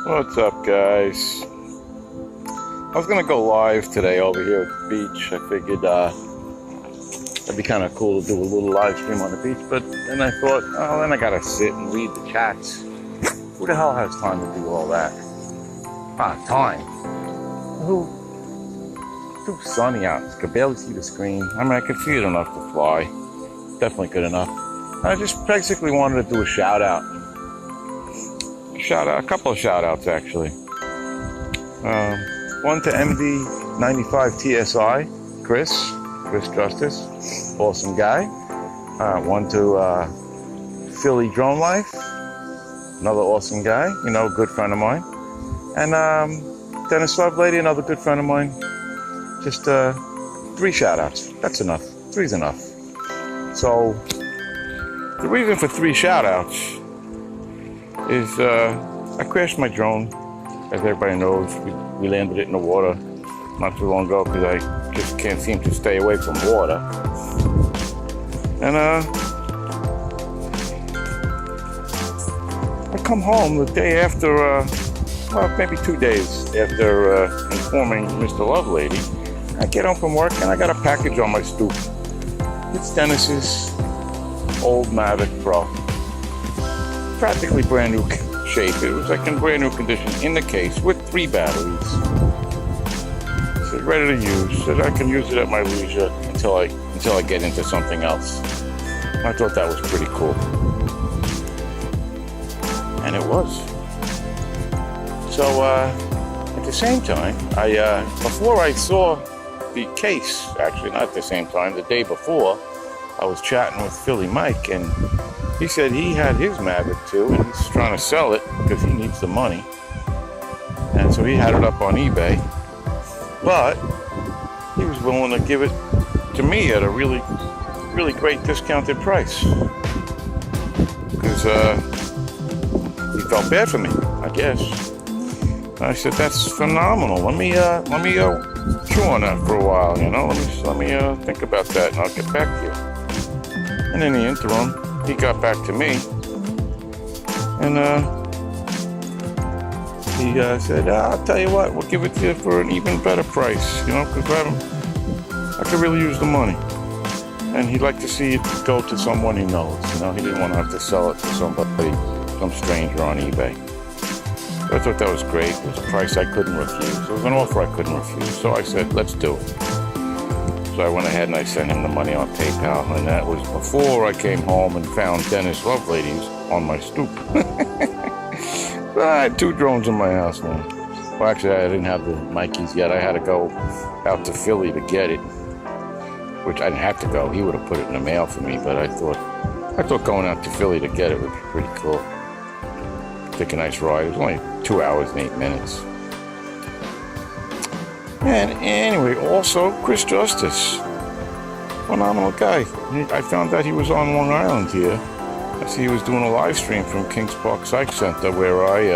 What's up, guys? I was gonna go live today over here at the beach. I figured it'd be kind of cool to do a little live stream on the beach, but then I thought, oh, then I gotta sit and read the chats. Who the hell has time to do all that? Time. It's too sunny out. I could barely see the screen. I mean, I could see it enough to fly. Definitely good enough. I just basically wanted to do a shout out. A couple of shout outs actually. One to MD95TSI, Chris Justice, awesome guy. One to Philly Drone Life, another awesome guy, good friend of mine. And Dennis Lovelady, another good friend of mine. Just 3 shout outs, that's enough, 3's enough. So the reason for 3 shout outs is I crashed my drone. As everybody knows, we landed it in the water not too long ago because I just can't seem to stay away from water. And I come home the day after, maybe 2 days after informing Mr. Lovelady. I get home from work and I got a package on my stoop. It's Dennis's old Mavic Pro. Practically brand new shape. It was like in brand new condition in the case with 3 batteries. Said ready to use. Said I can use it at my leisure until I get into something else. I thought that was pretty cool. And it was. So at the same time, before I saw the case, actually not at the same time, the day before, I was chatting with Philly Mike, and he said he had his Mavic too, and he's trying to sell it because he needs the money. And so he had it up on eBay. But he was willing to give it to me at a really, really great discounted price. Because he felt bad for me, I guess. And I said, that's phenomenal. Let me chew on that for a while, Let me think about that, and I'll get back to you. And in the interim, he got back to me, and he said, I'll tell you what, we'll give it to you for an even better price, because I could really use the money. And he'd like to see it go to someone he knows, he didn't want to have to sell it to some stranger on eBay. So I thought that was great. It was a price I couldn't refuse. It was an offer I couldn't refuse. So I said, let's do it. So I went ahead and I sent him the money on PayPal, and that was before I came home and found Dennis Lovelady's on my stoop. But I had 2 drones in my house now. Well, actually, I didn't have the Mikeys yet. I had to go out to Philly to get it, which I didn't have to go. He would have put it in the mail for me, but I thought going out to Philly to get it would be pretty cool. Take a nice ride. It was only 2 hours and 8 minutes. And anyway, also Chris Justice, phenomenal guy. I found out he was on Long Island here. I see he was doing a live stream from Kings Park Psych Center, where I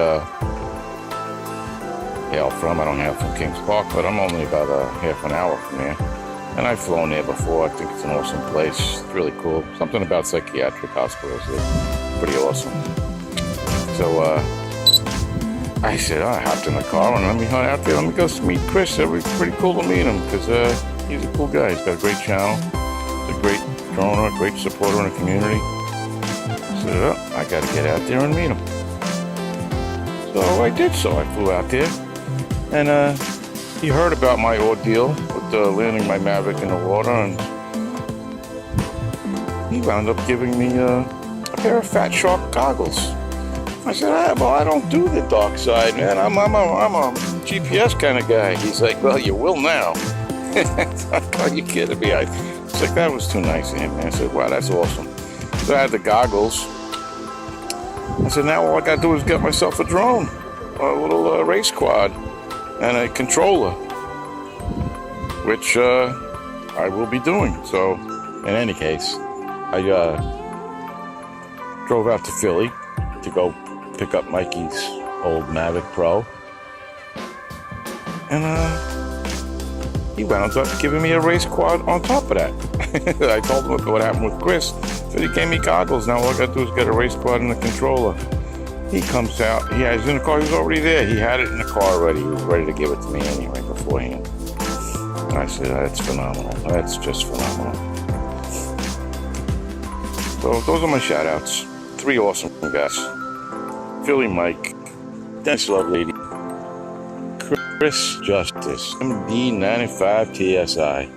hail from. I don't hail from Kings Park, but I'm only about a half an hour from there. And I've flown there before. I think it's an awesome place. It's really cool. Something about psychiatric hospitals is pretty awesome. So I said, I hopped in the car and let me hunt out there. Let me go meet Chris. It was pretty cool to meet him because he's a cool guy. He's got a great channel. He's a great droner, a great supporter in the community. I said, I got to get out there and meet him. So I did so. I flew out there. And he heard about my ordeal with landing my Mavic in the water. And he wound up giving me a pair of Fat Shark goggles. I said, I don't do the dark side, man. I'm a GPS kind of guy. He's like, well, you will now. Are you kidding me? It's like, that was too nice of him, man. I said, wow, that's awesome. So I had the goggles. I said, now all I got to do is get myself a drone, a little race quad, and a controller, which I will be doing. So, in any case, I drove out to Philly to go pick up Mikey's old Mavic Pro, and he wound up giving me a race quad on top of that. I told him what happened with Chris, so he gave me goggles. Now all I gotta do is get a race quad and a controller. He comes out. He has in the car. He was already there. He had it in the car already. He was ready to give it to me anyway beforehand. And I said, that's phenomenal. That's just phenomenal. So those are my shout outs. 3 awesome guys. Philly Mike, Dennis Lovelady, Chris Justice, MD95 TSI.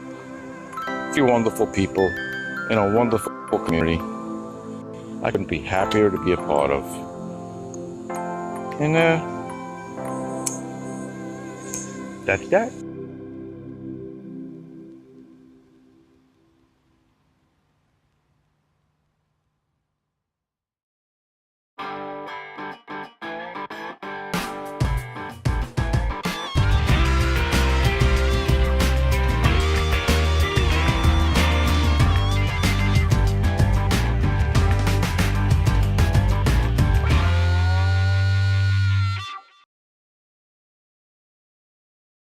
3 wonderful people in a wonderful community I couldn't be happier to be a part of. And that's that.